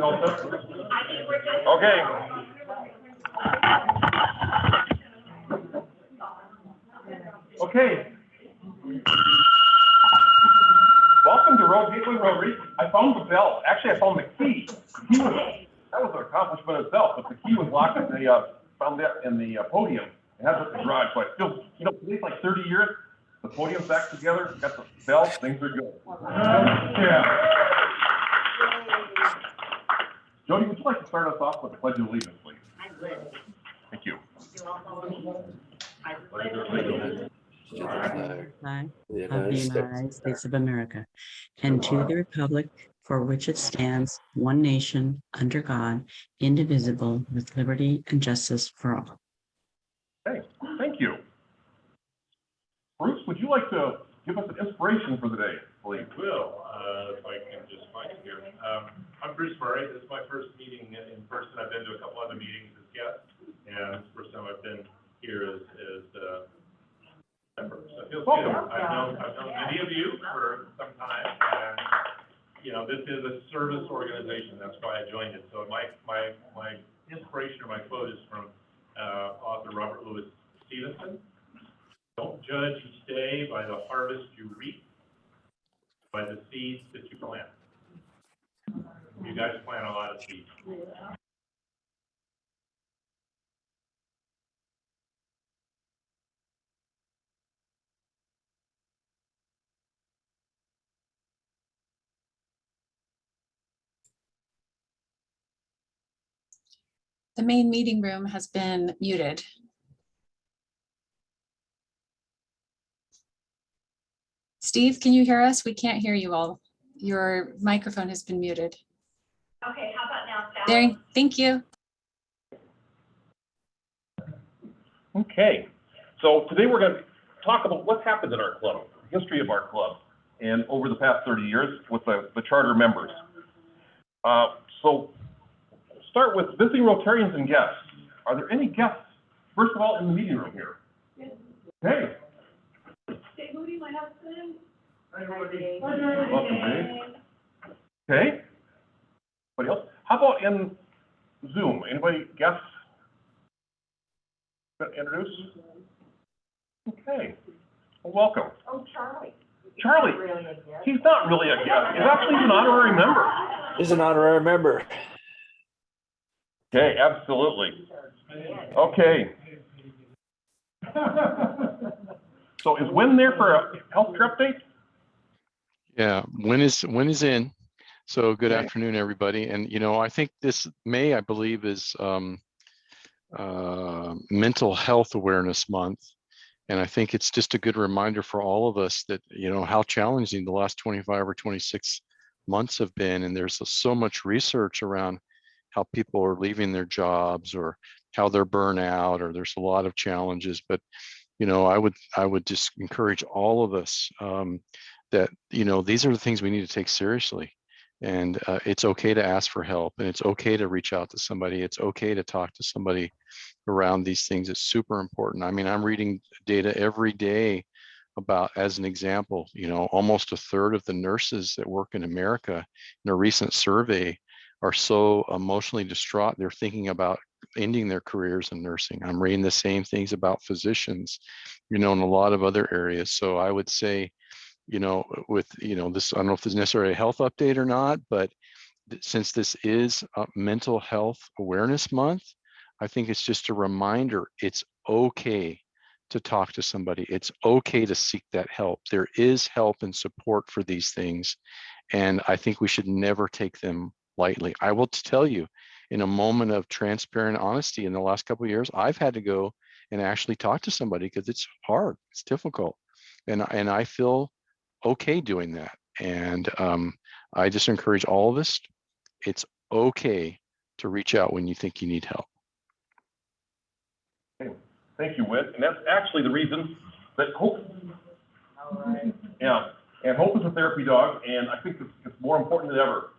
Everything all set? Okay. Okay. Welcome to Gateway Rotary. I found the bell. Actually, I found the key. That was an accomplishment itself, but the key was locked in the, found that in the podium. It has it in the garage, so I still, today's like 30 years. The podium's back together, got the bell, things are good. Yeah. Jody, would you like to start us off with the Pledge of Allegiance, please? I would. Thank you. I pledge allegiance to the flag Flag of the of the United States of America, and to the republic for which it stands, one nation, under God, indivisible, with liberty and justice for all. Okay, thank you. Bruce, would you like to give us an inspiration for the day, please? I will, if I can just find it here. I'm Bruce Murray. This is my first meeting in person. I've been to a couple other meetings as guest, and it's the first time I've been here as member. So it feels good. I've known many of you for some time, and this is a service organization. That's why I joined it. So my inspiration or my quote is from author Robert Louis Stevenson. Don't judge each day by the harvest you reap, by the seeds that you plant. You guys plant a lot of seeds. The main meeting room has been muted. Steve, can you hear us? We can't hear you all. Your microphone has been muted. Okay, how about now, Sally? There, thank you. Okay, so today we're going to talk about what's happened in our club, the history of our club, and over the past 30 years with the charter members. So start with visiting Rotarians and guests. Are there any guests, first of all, in the meeting room here? Hey. Dave Moody, my husband. Hi, Dave. Welcome, Dave. Okay. Anybody else? How about in Zoom? Anybody guests? Introduce? Okay. Well, welcome. Oh, Charlie. Charlie. Really a guest. He's not really a guest. He's actually an honorary member. He's an honorary member. Okay, absolutely. Okay. So is Wynn there for a healthcare update? Yeah, Wynn is in. So good Okay. afternoon, everybody. And I think this May, I believe, is Mental Health Awareness Month. And I think it's just a good reminder for all of us that, how challenging the last 25 or 26 months have been. And there's so much research around how people are leaving their jobs or how they're burnt out, or there's a lot of challenges. But, I would just encourage all of us that, these are the things we need to take seriously. And it's okay to ask for help, and it's okay to reach out to somebody. It's okay to talk to somebody around these things. It's super important. I mean, I'm reading data every day about, as an example, almost a third of the nurses that work in America in a recent survey are so emotionally distraught, they're thinking about ending their careers in nursing. I'm reading the same things about physicians, in a lot of other areas. So I would say, with, this, I don't know if this is necessarily a health update or not, but since this is Mental Health Awareness Month, I think it's just a reminder, it's okay to talk to somebody. It's okay to seek that help. There is help and support for these things. And I think we should never take them lightly. I will tell you, in a moment of transparent honesty in the last couple of years, I've had to go and actually talk to somebody because it's hard, it's difficult. And I feel okay doing that. And I just encourage all of us, it's okay to reach out when you think you need help. Okay. Thank you, Whit. And that's actually the reason that Hope, All right. yeah, and Hope is a therapy dog, and I think it's more important than ever.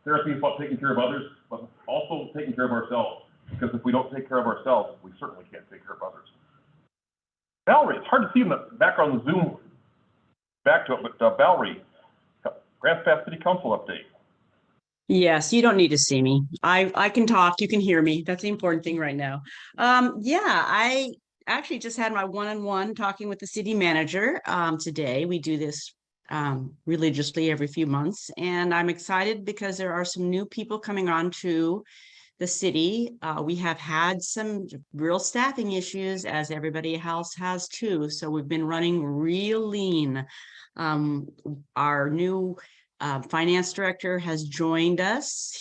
Therapy is about taking care of others, but also taking care of ourselves. Because if we don't take care of ourselves, we certainly can't take care of others. Valerie, it's hard to see in the background of the Zoom back to it, but Valerie, Grants Pass City Council update. Yes, you don't need to see me. I can talk, you can hear me. That's the important thing right now. Yeah, I actually just had my one-on-one talking with the city manager today. We do this religiously every few months, and I'm excited because there are some new people coming on to the city. We have had some real staffing issues, as everybody else has too. So we've been running real lean. Um, our new finance director has joined us.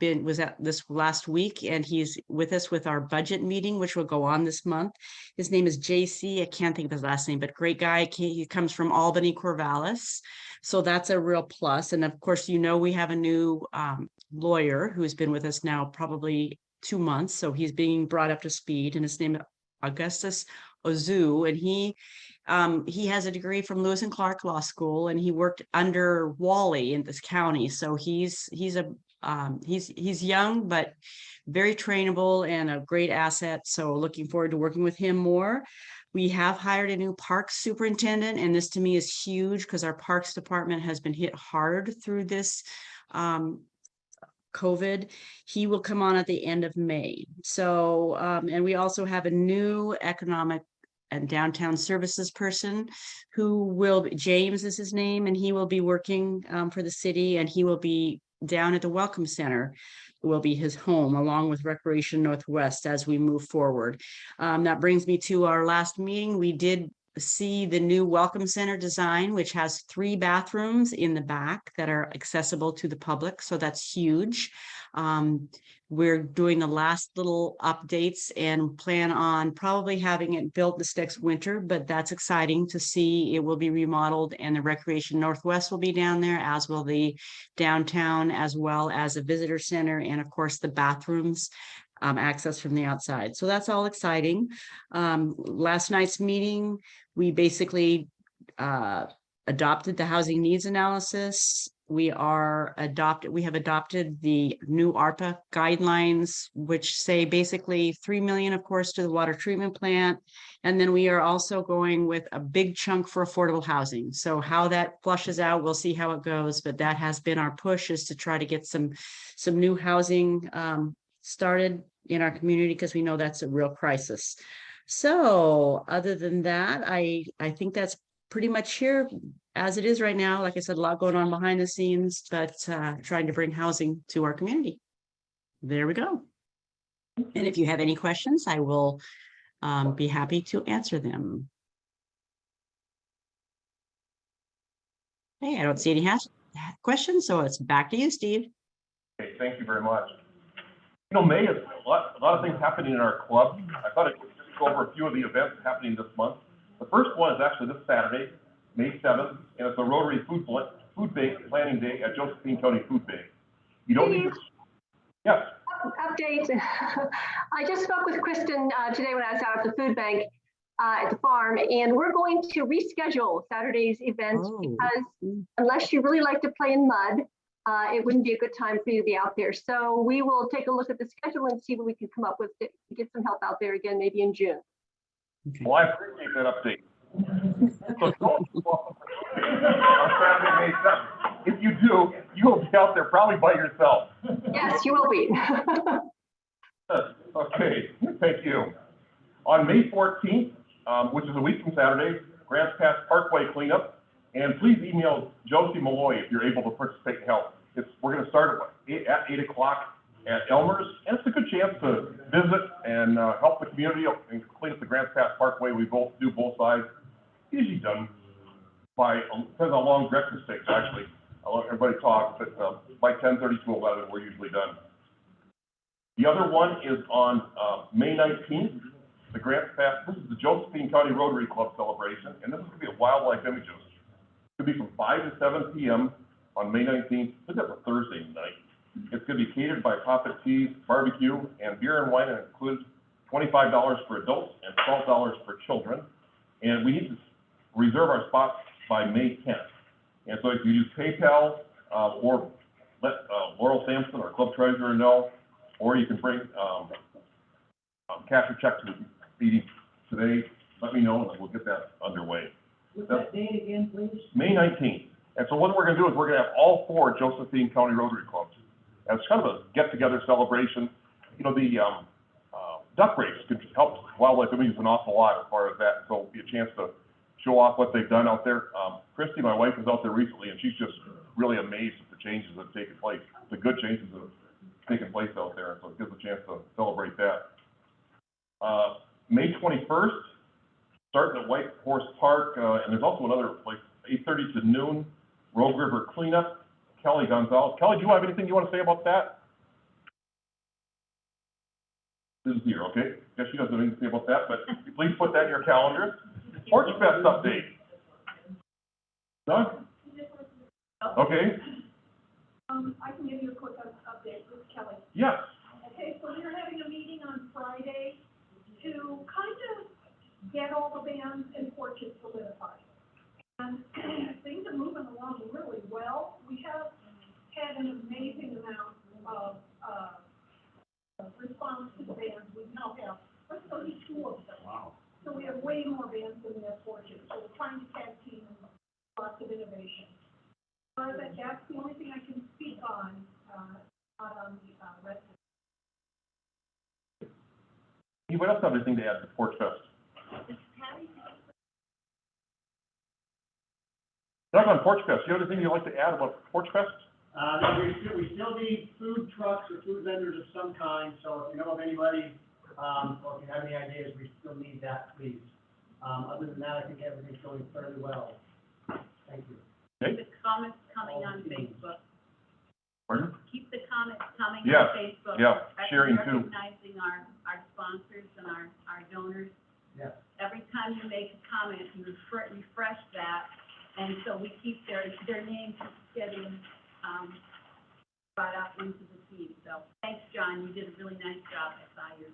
Was at this last week, and he's with us with our budget meeting, which will go on this month. His name is JC. I can't think of his last name, but great guy. He comes from Albany, Corvallis. So that's a real plus. And of course, we have a new lawyer who's been with us now probably 2 months. So he's being brought up to speed, and his name is Augustus Ozu, and he has a degree from Lewis and Clark Law School, and he worked under Wally in this county. So he's young, but very trainable and a great asset. So looking forward to working with him more. We have hired a new parks superintendent, and this to me is huge because our parks department has been hit hard through this COVID. He will come on at the end of May. So, and we also have a new economic and downtown services person James is his name, and he will be working for the city, and he will be down at the Welcome Center. Will be his home, along with Recreation Northwest as we move forward. That brings me to our last meeting. We did see the new Welcome Center design, which has 3 bathrooms in the back that are accessible to the public. So that's huge. We're doing the last little updates and plan on probably having it built this next winter, but that's exciting to see. It will be remodeled, and the Recreation Northwest will be down there, as will the downtown, as well as a visitor center, and of course the bathrooms. Access from the outside. So that's all exciting. Last night's meeting, we basically adopted the housing needs analysis. We have adopted the new ARPA guidelines, which say basically 3 million, of course, to the water treatment plant. And then we are also going with a big chunk for affordable housing. So how that flushes out, we'll see how it goes. But that has been our push, is to try to get some new housing started in our community, because we know that's a real crisis. So other than that, I think that's pretty much here as it is right now. Like I said, a lot going on behind the scenes, but trying to bring housing to our community. There we go. And if you have any questions, I will be happy to answer them. Hey, I don't see any questions, so it's back to you, Steve. Okay, thank you very much. May is a lot of things happening in our club. I thought I'd just go over a few of the events happening this month. The first one is actually this Saturday, May 7th, and it's a Rotary Food Bank Planning Day at Josephine County Food Bank. You don't need to... Yes. Update. I just spoke with Kristen today when I was out at the food bank at the farm, and we're going to reschedule Saturday's event because unless you really like to play in mud, it wouldn't be a good time for you to be out there. So we will take a look at the schedule and see what we can come up with to get some help out there again, maybe in June. Okay. Well, I appreciate that update. So on Saturday, May 7th. If you do, you will be out there probably by yourself. Yes, you will be. Okay, thank you. On May 14th, which is a week from Saturday, Grants Pass Parkway cleanup. And please email Josie Malloy if you're able to participate and help. We're going to start at 8 o'clock at Elmer's, and it's a good chance to visit and help the community and clean up the Grants Pass Parkway. We do both sides. Usually done by, depends on how long directions takes, actually. I'll let everybody talk, but by 10:30 to 11, we're usually done. The other one is on May 19th, the Grants Pass. This is the Josephine County Rotary Club celebration, and this is going to be a wildlife images. It's going to be from 5 to 7 p.m. on May 19th. This is a Thursday night. It's going to be catered by Poppet Teas, barbecue, and beer and wine, and includes $25 for adults and $12 for children. And we need to reserve our spots by May 10th. And so if you use PayPal or let Laurel Sampson, our club treasurer, know, or you can bring cash or check to the meeting today, let me know, and we'll get that underway. What's that date again, please? May 19th. And so what we're gonna do is we're gonna have all 4 Josephine County Rotary Clubs as kind of a get-together celebration. You know, the duck race could help wildlife communities an awful lot as far as that. So it'll be a chance to show off what they've done out there. Christy, my wife, was out there recently, and she's just really amazed at the changes that have taken place, the good changes that have taken place out there. So it gives a chance to celebrate that. May 21st, starting at White Horse Park, and there's also another place, 8:30 to noon, Rogue River Cleanup. Kelly Gonzalez. Kelly, do you have anything you want to say about that? This is here, okay? Guess she doesn't have anything to say about that, but please put that in your calendar. Porch Fest update. Doug? Okay. I can give you a quick update. This is Kelly. Yes. Okay, so we're having a meeting on Friday to kind of get all the bands and porches solidified. And things are moving along really well. We have had an amazing amount of response to the bands. We now have, let's go to 2 of them. Wow. So we have way more bands than we have porches. So we're trying to tag team and lots of innovation. But that's the only thing I can speak on, not on the rest of it. Anybody else have anything to add to Porch Fest? Doug, on Porch Fest, do you have anything you'd like to add about Porch Fest? No, we still need food trucks or food vendors of some kind, so if you know of anybody, or if you have any ideas, we still need that, please. Other than that, I think everything's going fairly well. Thank you. Okay. Keep the comments coming on Facebook. Pardon? Keep the comments coming Yes, on Facebook. yeah, sharing too. Recognizing our sponsors and our donors. Yes. Every time you make a comment, you refresh that, and so we keep their names getting, brought up into the feed. So thanks, John, you did a really nice job. I saw you.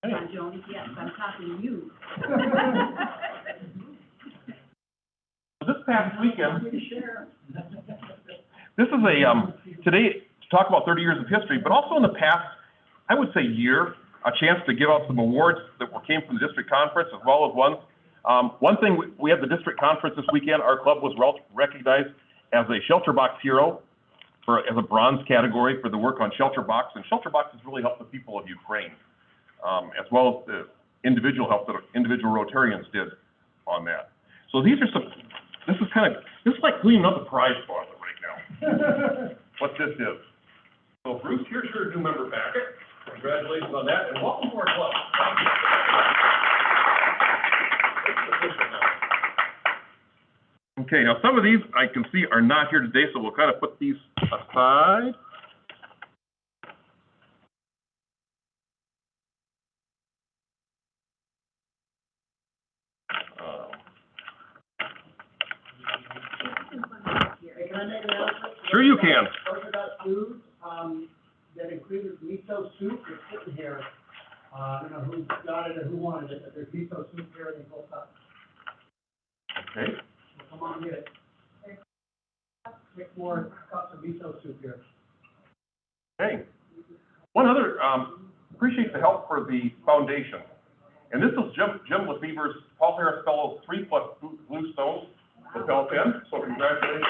Hey. John Jones, yes, I'm talking to you. This past weekend, this is today, to talk about 30 years of history, but also in the past, I would say year, a chance to give out some awards that came from the district conference as well as ones. One thing, we had the district conference this weekend. Our club was recognized as a shelter box hero as a bronze category for the work on shelter box. And shelter boxes really help the people of Ukraine, as well as the individual help that individual Rotarians did on that. So these are this is like cleaning up the prize closet right now. What this is. So Bruce, here's your new member packet. Congratulations on that, and welcome to our club. Thank you. Okay, now some of these I can see are not here today, so we'll kind of put these aside. Hey, can I make an announcement? Sure you can. Something about food, that included miso soup that's sitting here. I don't know who got it or who wanted it, but there's miso soup here in both cups. Okay. So come on, get it. 6 more cups of miso soup here. Okay. One other, appreciate the help for the foundation. And this is Jim Lefever's Paul Harris Fellow 3+ Blue Stones lapel pin. So congratulations.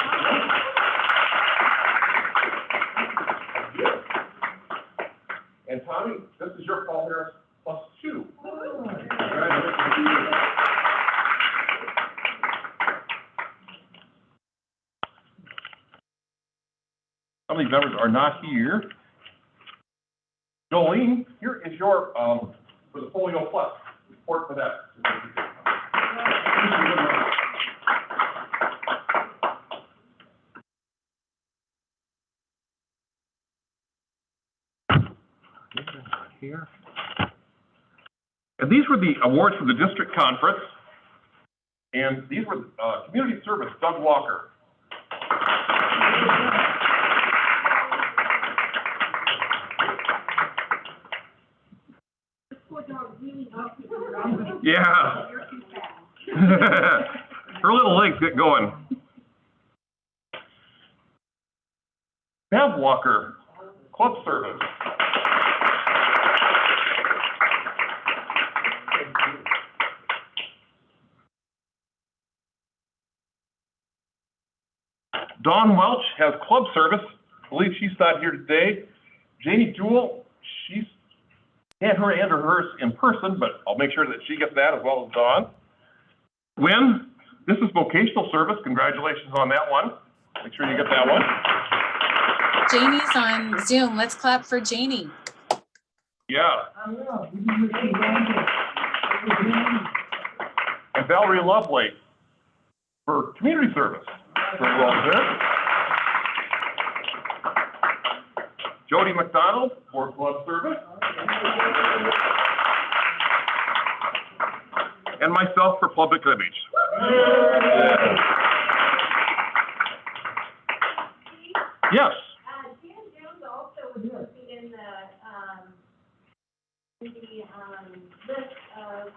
And Tommy, this is your Paul Harris +2. Congratulations. Some of these members are not here. Jolene, here is your, for the Folio Plus, report for that. Here. And these were the awards for the district conference. And these were community service, Doug Walker. Yeah. Her little legs get going. Bev Walker, club service. Dawn Welch has club service. I believe she's not here today. Jamie Jewell, she's had her and or hers in person, but I'll make sure that she gets that as well as Dawn. Wynn, this is vocational service. Congratulations on that one. Make sure you get that one. Janie's on Zoom. Let's clap for Janie. Yeah. And Valerie Lovely for community service. Very well there. Jody McDonald for club service. And myself for public image. Yes. Dan Jones also was listed in the list of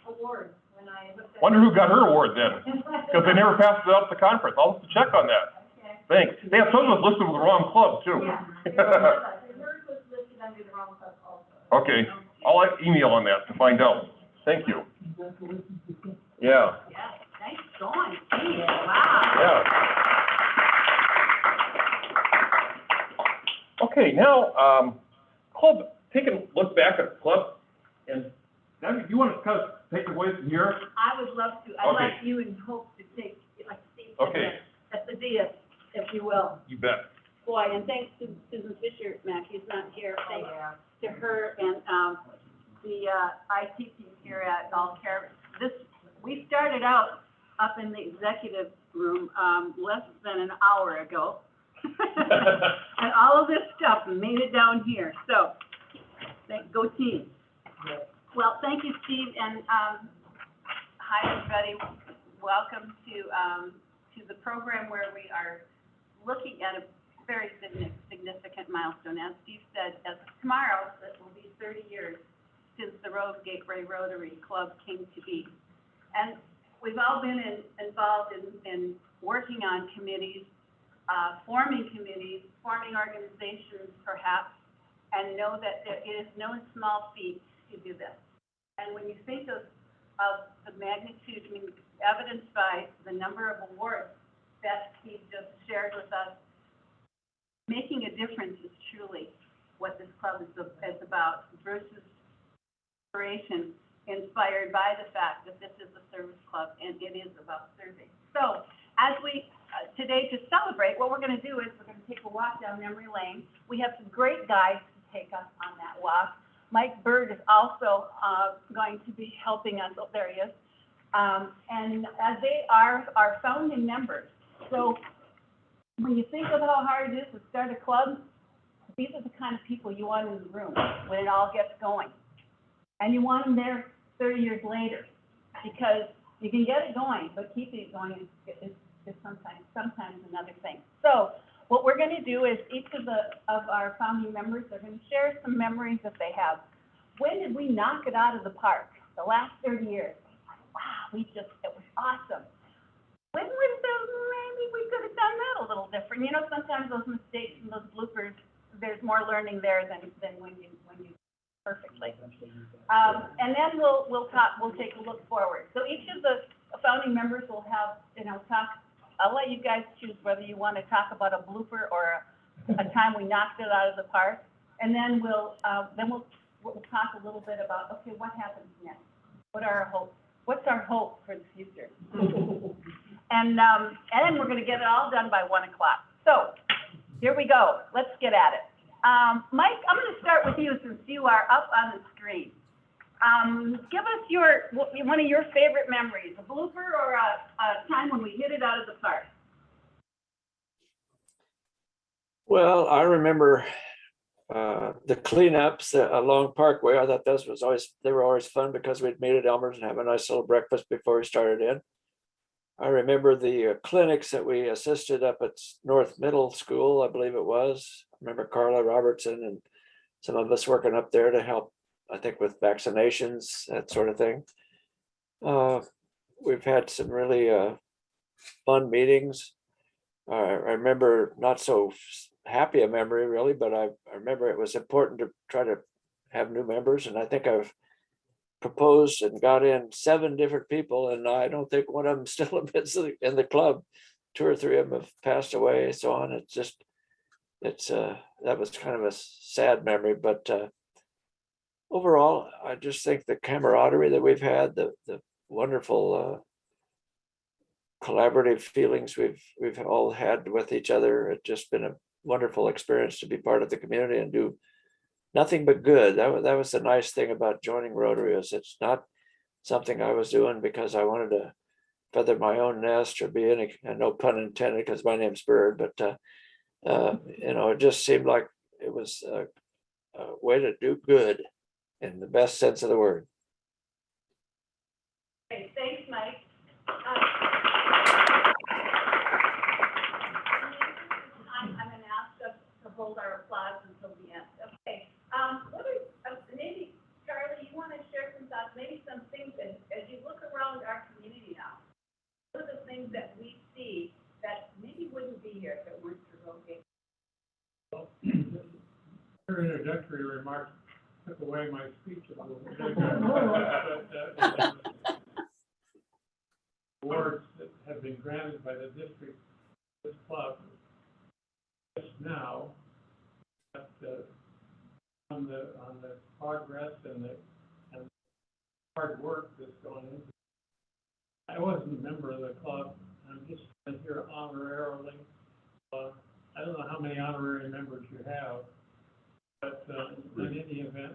awards when I looked at. Wonder who got her award then, because they never passed it out at the conference. I'll have to check on that. Okay. Thanks. They have some of us listed with the wrong club too. Yeah, hers was listed under the wrong club also. Okay, I'll email on that to find out. Thank you. Yeah, Yeah, nice going, gee, wow. yeah. Okay, now, club, taking a look back at the club, and Debbie, you want to kind of take it away from here? I would love to, I'd Okay. like you and Hope to take, like, Steve, Okay. at the dais, if you will. You bet. Boy, and thanks to Susan Fisher, Mac, he's not here, thanks to her and, the, IT team here at All Care. We started out up in the executive room, less than an hour ago. And all of this stuff made it down here, so, go team. Well, thank you, Steve, and, hi, everybody. Welcome to the program where we are looking at a very significant milestone. As Steve said, as of tomorrow, it will be 30 years since the Gateway Rotary Club came to be. And we've all been involved in working on committees, forming organizations perhaps, and know that it is no small feat to do this. And when you think of the magnitude, I mean, evidenced by the number of awards that Steve just shared with us, making a difference is truly what this club is about, versus inspiration, inspired by the fact that this is a service club and it is about serving. So as we, today to celebrate, what we're gonna do is we're gonna take a walk down memory lane. We have some great guides to take us on that walk. Mike Bird is also going to be helping us. Oh, there he is. And as they are our founding members. So when you think of how hard it is to start a club, these are the kind of people you want in the room when it all gets going. And you want them there 30 years later, because you can get it going, but keeping it going is sometimes another thing. So what we're going to do is each of our founding members are going to share some memories that they have. When did we knock it out of the park? The last 30 years. Wow, it was awesome. When was maybe we could have done that a little different. You know, sometimes those mistakes and those bloopers, there's more learning there than when you perfectly. And then we'll take a look forward. So each of the founding members will have, I'll let you guys choose whether you want to talk about a blooper or a time we knocked it out of the park. And then we'll talk a little bit about, okay, what happens next? What are our hopes? What's our hope for the future? And then we're going to get it all done by 1 o'clock. So here we go. Let's get at it. Mike, I'm going to start with you since you are up on the screen. Give us one of your favorite memories, a blooper or a time when we hit it out of the park. Well, I remember the cleanups along Parkway. I thought they were always fun because we'd meet at Elmer's and have a nice little breakfast before we started in. I remember the clinics that we assisted up at North Middle School, I believe it was. I remember Carla Robertson and some of us working up there to help, I think, with vaccinations, that sort of thing. We've had some really fun meetings. I remember not so happy a memory really, but I remember it was important to try to have new members, and I think I've proposed and got in 7 different people, and I don't think one of them still admits in the club. two or three of them have passed away, so on. It's just, that was kind of a sad memory, but overall, I just think the camaraderie that we've had, the wonderful collaborative feelings we've all had with each other. It's just been a wonderful experience to be part of the community and do nothing but good. That was the nice thing about joining Rotary, is it's not something I was doing because I wanted to feather my own nest or be any, and no pun intended, because my name's Bird, but it just seemed like it was a way to do good in the best sense of the word. Okay, thanks, Mike. I'm gonna ask us to hold our applause until the end. Okay, maybe, Charlie, you wanna share some thoughts, maybe some things that, as you look around our community now, what are the things that we see that maybe wouldn't be here if it weren't for Gateway? Your introductory remarks took away my speech a little bit. Awards that have been granted by the district, this club, just now, but, on the progress and the hard work that's going into it. I wasn't a member of the club. I'm just here honorarily. I don't know how many honorary members you have, but in any event,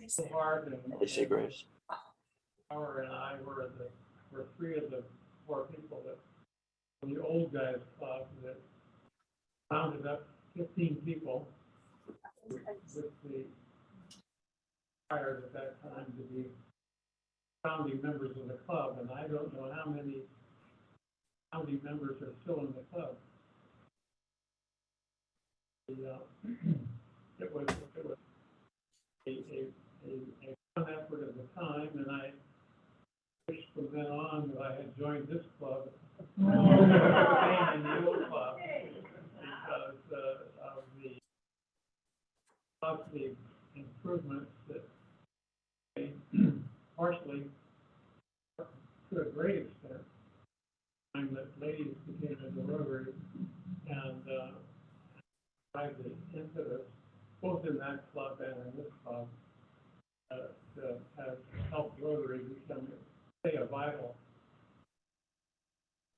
so hard and Grace. Howard and I were three of the four people that, from the old guys club, that rounded up 15 people with the hired at that time to be founding members of the club, and I don't know how many founding members are still in the club. It was a fun effort at the time, and I wished from then on that I had joined this club, staying in the old club, because of the positive improvements that partially, to a great extent, time that ladies became in the Rotary and tried the impetus, both in that club and in this club, to have helped Rotary become a vital.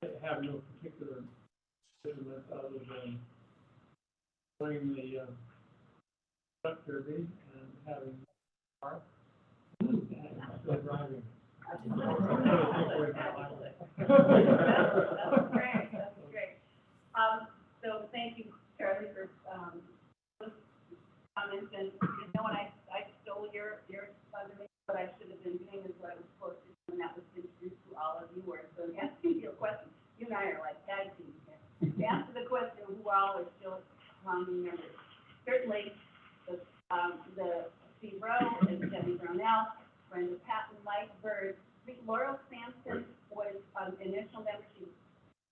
I have no particular business other than doing the truck derby and having a car and still driving. That's great, that's great. So thank you, Charlie, for those comments, and when I stole your thunder, what I should have been doing is what I was supposed to do, and that was to introduce to all of you, or so asking you a question. You and I are like tag teams here. To answer the question, who all are still founding members? Certainly, the Steve Rowe and Debbie Brownell, Brenda Patton, Mike Bird. I think Laurel Sampson was initial member. She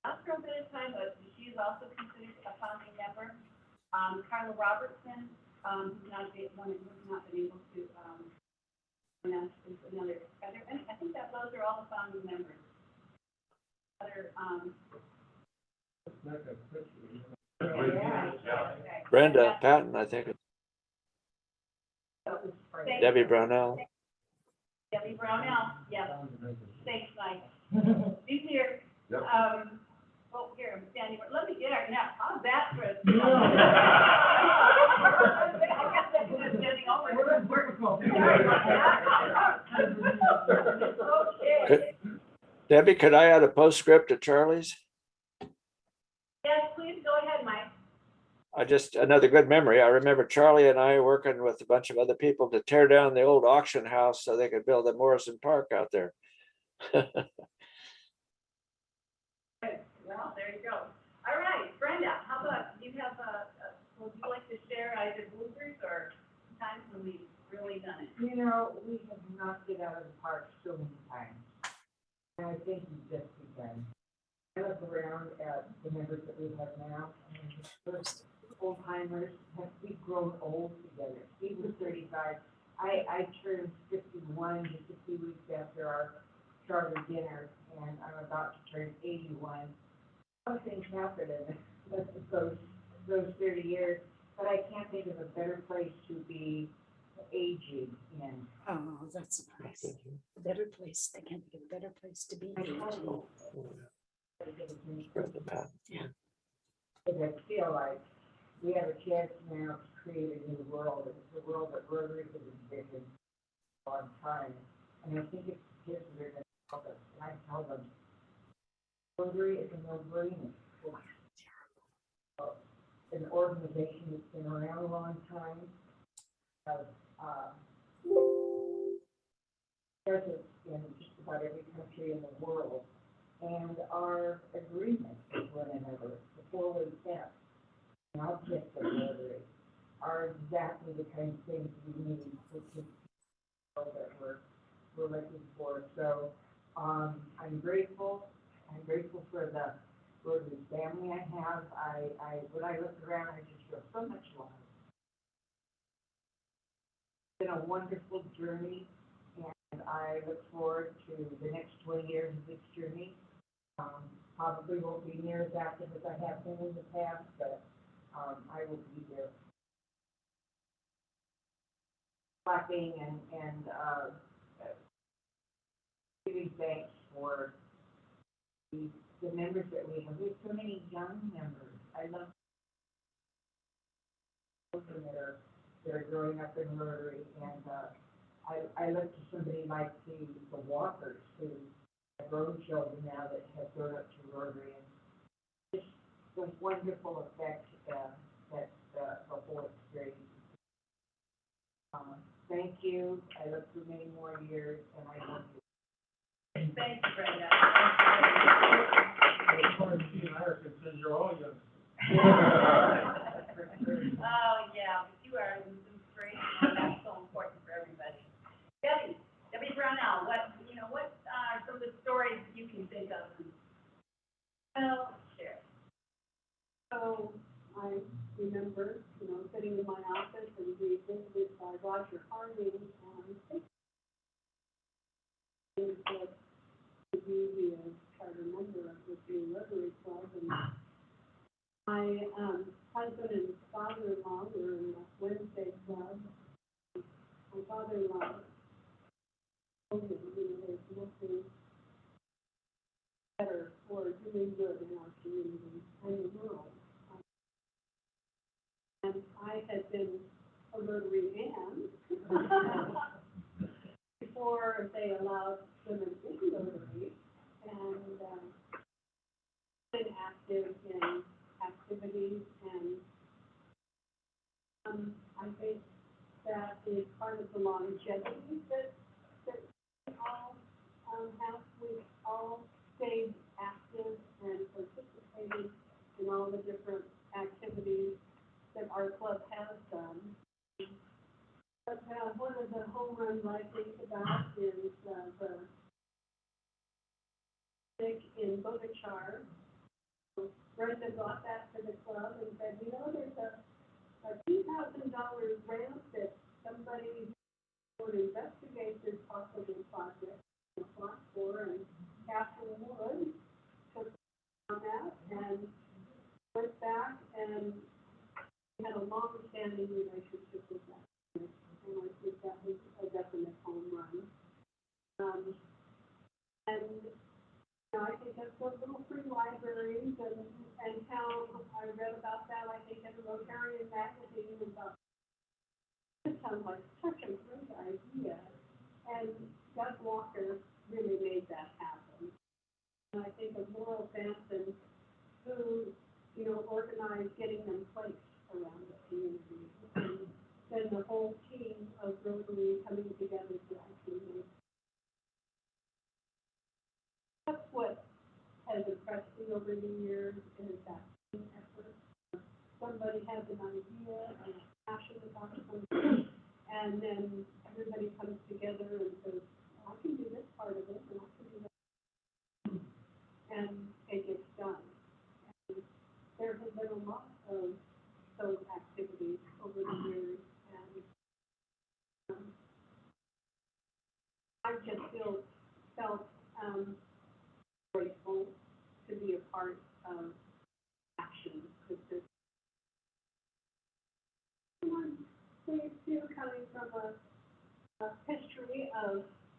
not for a bit of time, but she is also considered a founding member. Carla Robertson, who's not been able to announce is another. And I think that those are all the founding members. Other Brenda Patton, I think. Debbie Brownell. Debbie Brownell, yes. Thanks, Mike. She's here. Yep. Oh, here, I'm standing. Let me get her now. How's that for a I guess I'm just standing over. Okay. Debbie, could I add a postscript to Charlie's? Yes, please go ahead, Mike. Another good memory. I remember Charlie and I working with a bunch of other people to tear down the old auction house so they could build a Morrison Park out there. Well, there you go. All right, Brenda, how about you have would you like to share either bloopers or times when we've really done it? We have knocked it out of the park so many times. And I think we've just begun. I look around at the members that we have now, and the first old timers, we've grown old together. He was 35. I turned 51 just a few weeks after our charter dinner, and I'm about to turn 81. Something's happened in those 30 years, but I can't think of a better place to be aging in. Oh, that's nice. A better place. I can't think of a better place to be. I know. Spread the path. Because I feel like we have a chance now to create a new world. It's a world that Rotary has envisioned a long time. And I think it's the kids that are going to help us. And I tell them, Rotary is a no-brainer. It's an organization that's been around a long time, has presence in just about every country in the world, and our agreements with one another, the forward steps, and objects of Rotary are exactly the kind of things we need to keep that we're looking for. So I'm grateful. I'm grateful for the Rotary family I have. When I look around, I just feel so much love. It's been a wonderful journey, and I look forward to the next 20 years of this journey. Probably won't be near as active as I have been in the past, but I will be there. Clapping and giving thanks for the members that we have. We have so many young members. I love children that are growing up in Rotary, and I look to somebody like the Walkers who have grown children now that have grown up to Rotary, and just the wonderful effect that the whole experience. Thank you. I look for many more years, and I love you. Thank you, Brenda. Since you're all young. Oh, yeah, but you are an inspiration, and that's so important for everybody. Debbie Brownell, what are some of the stories you can think of? Well, share. So I remember, sitting in my office and being visited by Roger Harding, and he said to be a charter member of this new Rotary Club, and my husband and father-in-law were in the Wednesday Club. My father-in-law told me, there's nothing better for doing good in our community and the world. And I had been a Rotary man before they allowed women in Rotary, and been active in activities, and I think that is part of the longevity that we all have. We've all stayed active and participated in all the different activities that our club has done. But one of the home runs I think about is the stick in Bogachar. Brenda brought that to the club and said, there's a $2,000 grant that somebody would investigate this possible project and apply for, and Catherine Wood took on that and went back, and we had a long-standing relationship with that. And I think that was a definite home run. I think that's what little free libraries and how I read about that, I think in the Rotarian magazine about. It sounds like such a great idea, and Doug Walker really made that happen. And I think of Laurel Sampson, who, organized getting them placed around the community, and then the whole team of Rotary coming together to actually make. That's what has impressed me over the years, is that team effort. Somebody has an idea and a passion about something, and then everybody comes together and says, I can do this part of it, and I can do that. And it gets done. And there have been a lot of those activities over the years, and I just felt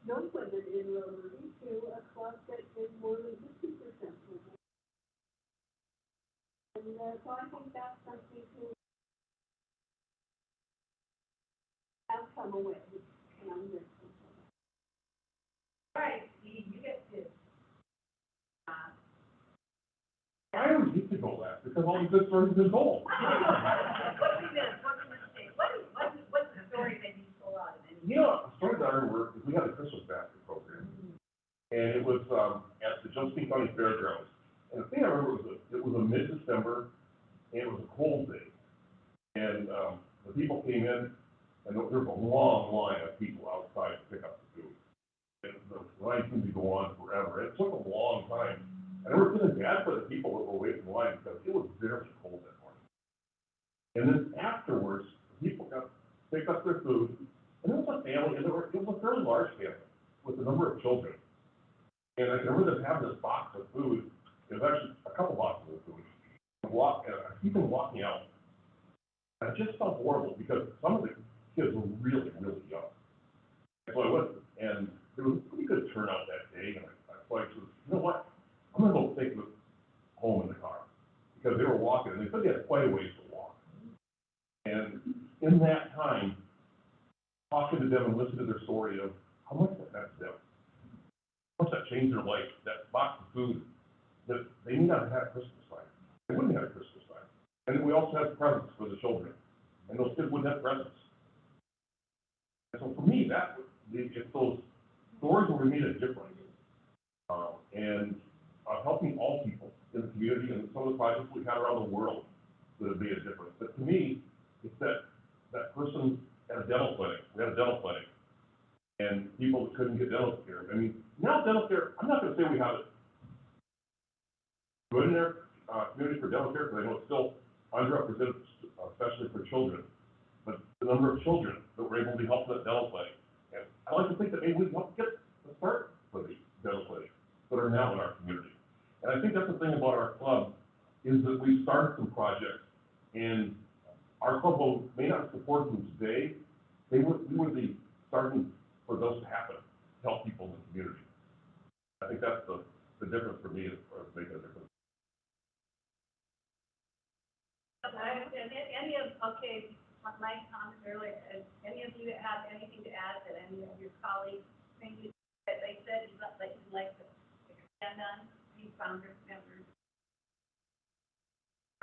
young women in Rotary to a club that is more than 50% women. And so I think that's something to have come away from this. All right, Steve, you get to. I always used to go last because all the good stories have been told. What's the story that you pull out of it? You know, the story that I remember is we had a Christmas basket program. And it was, at the Josephine County Fairgrounds. And the thing I remember was it was a mid-December, and it was a cold day. And, the people came in, and there was a long line of people outside to pick up the food. And the line seemed to go on forever. It took a long time. And I remember feeling bad for the people that were waiting in line because it was very cold that morning. And then afterwards, the people got to pick up their food, and it was a family, and it was a fairly large family with a number of children. And I remember them having this box of food. It was actually a couple boxes of food. And I keep them walking out. And I just felt horrible because some of the kids were really, really young. And so I went, and there was a pretty good turnout that day. And I said, you know what? I'm going to go take them home in the car. Because they were walking, and they said they had quite a ways to walk. And in that time, talking to them and listening to their story of how much that meant to them. How much that changed their life, that box of food, that they may not have had Christmas time. They wouldn't have had Christmas time. And then we also had presents for the children. And those kids wouldn't have presents. And so for me, it's those stories where we made a difference. And helping all people in the community and some of the projects we've had around the world that have made a difference. But to me, it's that person at a dental clinic. We had a dental clinic. And people that couldn't get dental care. I mean, now dental care, I'm not going to say we have it good in our community for dental care, because I know it's still underrepresented, especially for children. But the number of children that we're able to be helped at dental clinic. And I like to think that maybe we help get the start for the dental clinic that are now in our community. And I think that's the thing about our club, is that we started some projects, and our club may not support them today. We were the starting for those to happen, to help people in the community. I think that's the difference for me, as far as making a difference. My comment earlier, any of you have anything to add that any of your colleagues think that they said you'd like to expand on, you founders, members?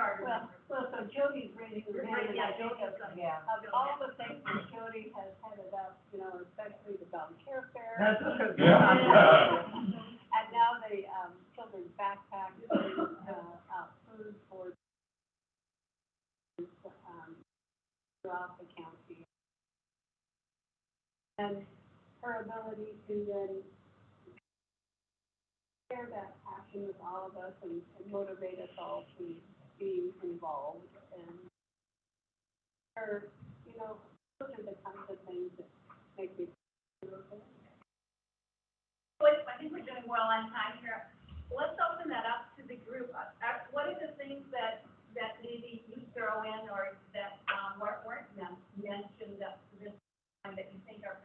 Well, so Jody's raising her hand, and I think of, Yeah. all the things that Jody has headed up, especially the volunteer fair. That's what I was Yeah. And now the, children's backpack, food for, throughout the county. And her ability to then share that passion with all of us and motivate us all to be involved. And her, those are the kinds of things that make me feel okay. I think we're doing well on time here. Let's open that up to the group. What are the things that maybe you throw in, or that weren't mentioned up to this time that you think are?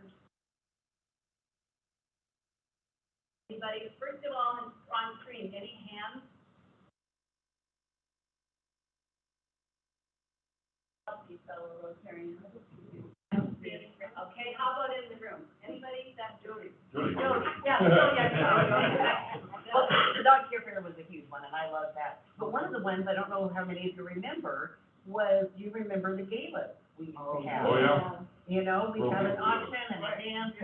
Anybody? First of all, on screen, any hands? You fellow Rotarians. Okay, how about in the room? Anybody? That's Jody. Jody. Yeah, Well, the dog care fair was a huge one, and I love that. But one of the ones, I don't know how many of you remember, was, do you remember the galas we used to have? Oh, yeah. We'd have an auction and a dance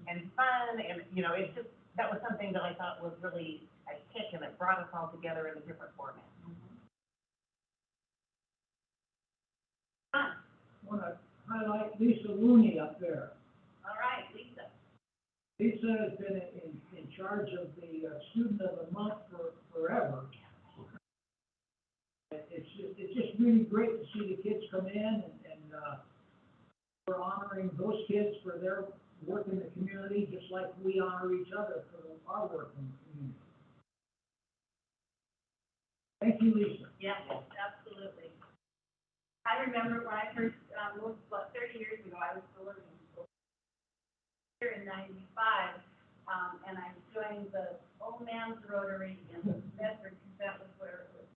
and fun, and, it's just, that was something that I thought was really a kick, and it brought us all together in a different format. Want to highlight Lisa Looney up there. All right, Lisa. Lisa has been in charge of the Student of the Month forever. It's just really great to see the kids come in, and we're honoring those kids for their work in the community, just like we honor each other for our work in the community. Thank you, Lisa. Yes, absolutely. I remember when I first moved about 30 years ago, I was still living in school. here in 95, and I joined the Old Man's Rotary in Bedford, because that was where it was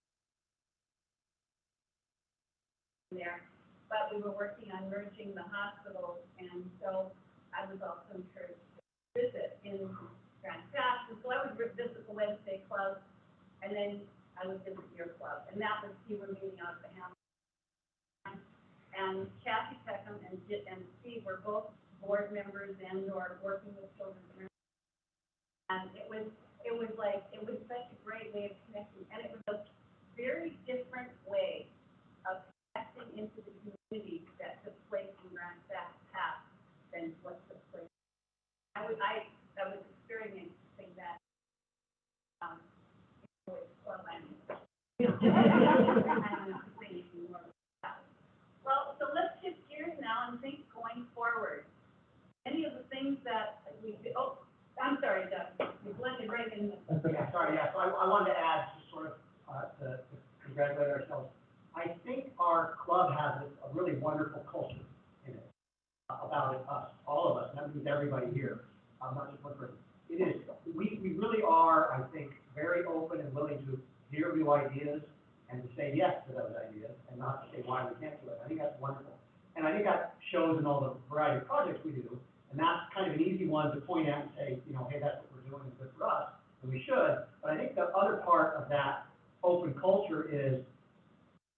there. But we were working on merging the hospitals, and so I was also encouraged to visit in Grand Pass. And so I would visit the Wednesday club, and then I would visit your club. And that was, you were meeting out at the Hampton. And Kathy Peckham and Steve were both board members and or working with children. And it was such a great way of connecting. And it was a very different way of connecting into the community that took place in Grand Pass than what took place. I was experiencing that club. Well, so let's shift gears now and think going forward. Any of the things that we did, oh, I'm sorry, Doug, you blended right in. Yeah, sorry, yeah, so I wanted to add, just sort of, to congratulate ourselves. I think our club has a really wonderful culture in it, about it, us, all of us, and that means everybody here, not just one person. It is, we really are, I think, very open and willing to hear new ideas and to say yes to those ideas and not to say why we can't do it. I think that's wonderful. And I think that shows in all the variety of projects we do, and that's kind of an easy one to point at and say, you know, hey, that's what we're doing, it's good for us, and we should. But I think the other part of that open culture is,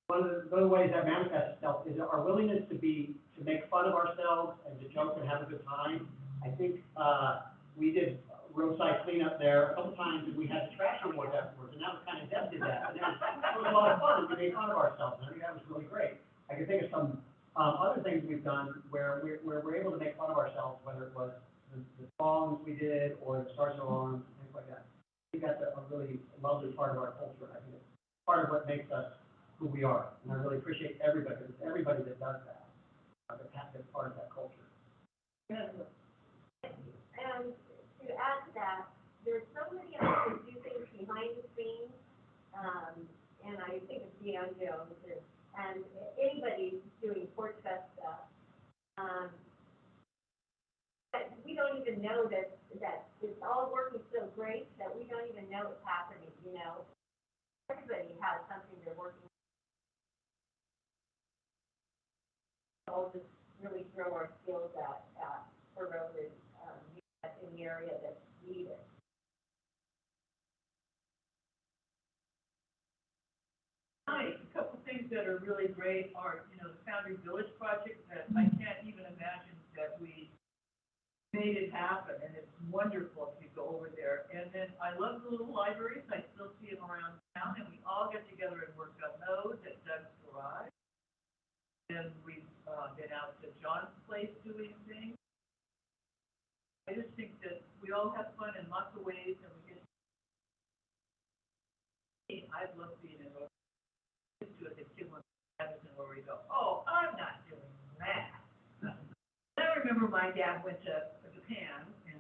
one of the ways that manifests itself is our willingness to make fun of ourselves and to joke and have a good time. I think we did roadside cleanup there a couple times, and we had the trash award afterwards, and that was kind of Deb did that. And it was a lot of fun, and we made fun of ourselves, and I think that was really great. I can think of some other things we've done where we're able to make fun of ourselves, whether it was the songs we did or the Stars and Alarms and things like that. I think that's a really lovely part of our culture. I think it's part of what makes us who we are, and I really appreciate everybody that does that, that's part of that culture. And to add to that, there's so many of us who do things behind the scenes, and I think of Deion Jones and anybody doing Porch Fest stuff. But we don't even know that it's all working so great that we don't even know it's happening, you know. Everybody has something they're working on. All just really throw our skills at for Rotary in the area that's needed. Hi, a couple things that are really great are, you know, the Foundry Village project that I can't even imagine that we made it happen, and it's wonderful if you go over there. And then I love the little libraries, I still see them around town, and we all get together and work on those at Doug's Garage. And we've been out to John's place doing things. I just think that we all have fun in lots of ways, and we get. I love being in Rotary. Do it, the kid wants to have it where we go, oh, I'm not doing that. I remember my dad went to Japan in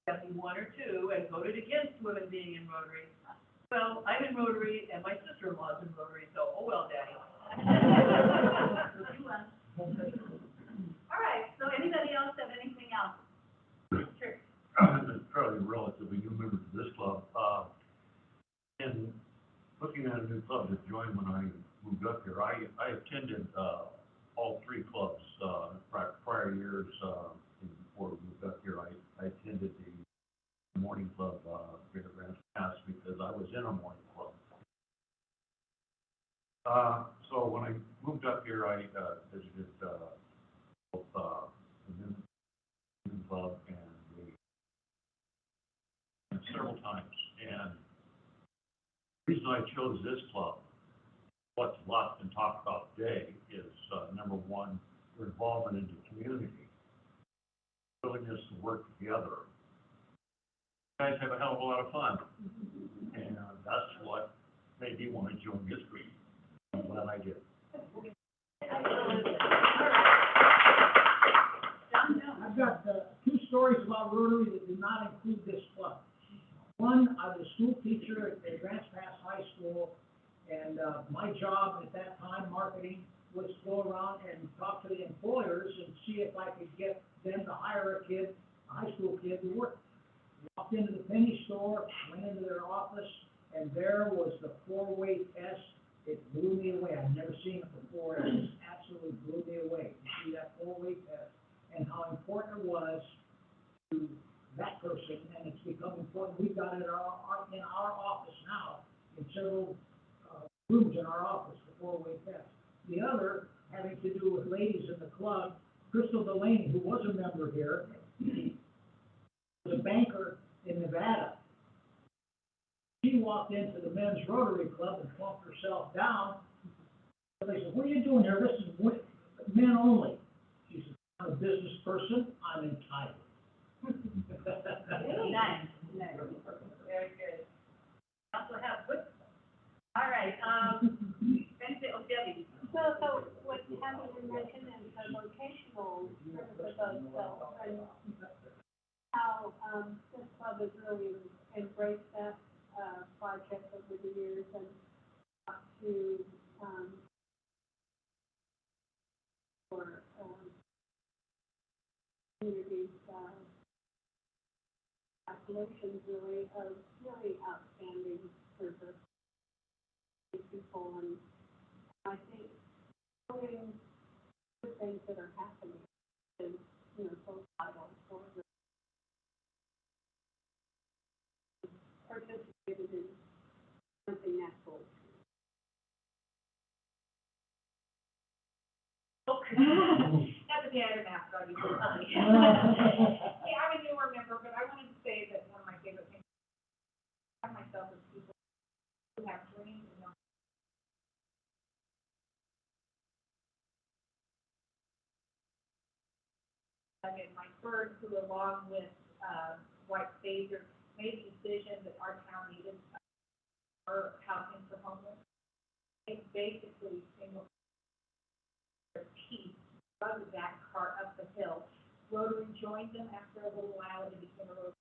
71 or 2 and voted against women being in Rotary. Well, I'm in Rotary and my sister-in-law's in Rotary, so oh well, Daddy. All right, so anybody else have anything else? Sure. I'm a fairly relatively new member to this club, and looking at a new club to join when I moved up here, I attended all 3 clubs prior years before we moved up here. I attended the morning club here at Grand Pass because I was in a morning club. So when I moved up here, I visited both the men's club and several times, and the reason I chose this club, what's a lot been talked about today, is number one, your involvement in the community, willingness to work together. You guys have a hell of a lot of fun, and that's what made me want to join this group. I'm glad I did. I've got 2 stories about Rotary that do not include this club. One, I was a school teacher at Grants Pass High School, and my job at that time, marketing, was to go around and talk to the employers and see if I could get them to hire a kid high school kid who worked. Walked into the penny store, went into their office, and there was the four-way test. It blew me away. I'd never seen it before. It just absolutely blew me away to see that four-way test and how important it was to that person, and it's become important. We've got it in our office now, in several rooms in our office, the four-way test. The other, having to do with ladies in the club, Crystal Delaney, who was a member here, was a banker in Nevada. She walked into the men's Rotary Club and plumped herself down. So they said, "What are you doing here? This is men only." She said, "I'm a business person. I'm entitled." Nice, nice, very good. Also have good, all right, Debbie. So what Heather mentioned is the locational services and how, this club has really embraced that, project over the years and to, for, communities, populations really of really outstanding service to people, and I think doing good things that are happening is, so vital for the participated in something natural. That's okay, I didn't ask, I'll be so funny. Hey, I'm a newer member, but I wanted to say that one of my favorite things, I myself is people who have dreams and know. I mean, my first, who along with, White Savior, made the decision that our town needed for housing for homeless. They basically single their teeth, drug that cart up the hill. Rotary joined them after a little while, and it became a Rotary.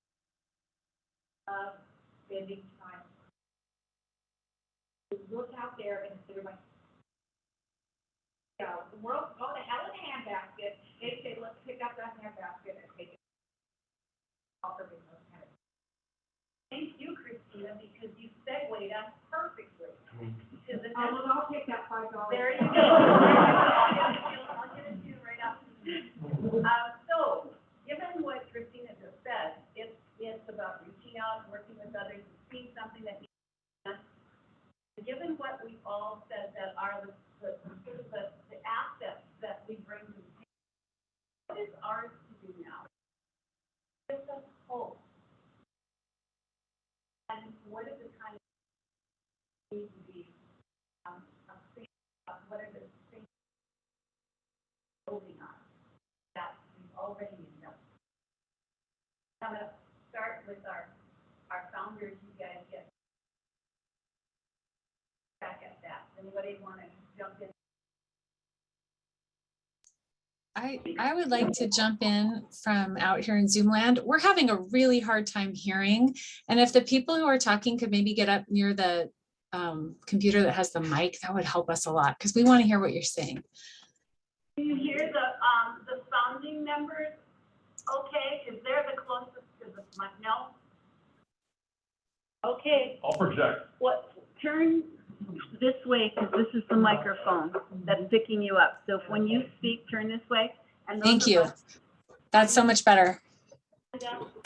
Spending time. Look out there and consider my, the world's going to hell in a handbasket. They say, let's pick up that handbasket and take it. Offer me those kind of. Thank you, Christina, because you segued us perfectly. To the next. I'll take that $5. There you go. I'll get it to you right after. So, given what Christina just said, it's about reaching out, working with others, seeing something that needs to be done. Given what we've all said that are the assets that we bring to the table, what is ours to do now? Gives us hope. And what is the kind of need to be, what are the things building on that we've already known? I'm going to start with our founders. You guys get back at that. Anybody want to jump in? I would like to jump in from out here in Zoom land. We're having a really hard time hearing. And if the people who are talking could maybe get up near the computer that has the mic, that would help us a lot because we want to hear what you're saying. Do you hear the founding members? Okay, is there the closest to the mic? No? Okay. I'll project. What, turn this way, because this is the microphone that's picking you up. So if when you speak, turn this way. And Thank you. That's so much better.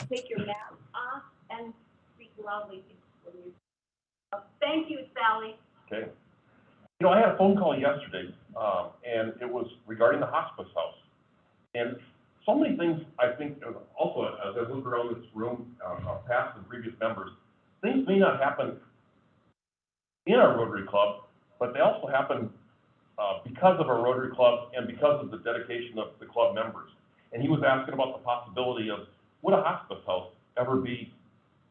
Take your mask off and speak loudly when you. Thank you, Sally. Okay. You know, I had a phone call yesterday, and it was regarding the hospice house. And so many things, I think, also, as I look around this room, past and previous members, things may not happen in our Rotary Club, but they also happen because of our Rotary Club and because of the dedication of the club members. And he was asking about the possibility of, would a hospice house ever be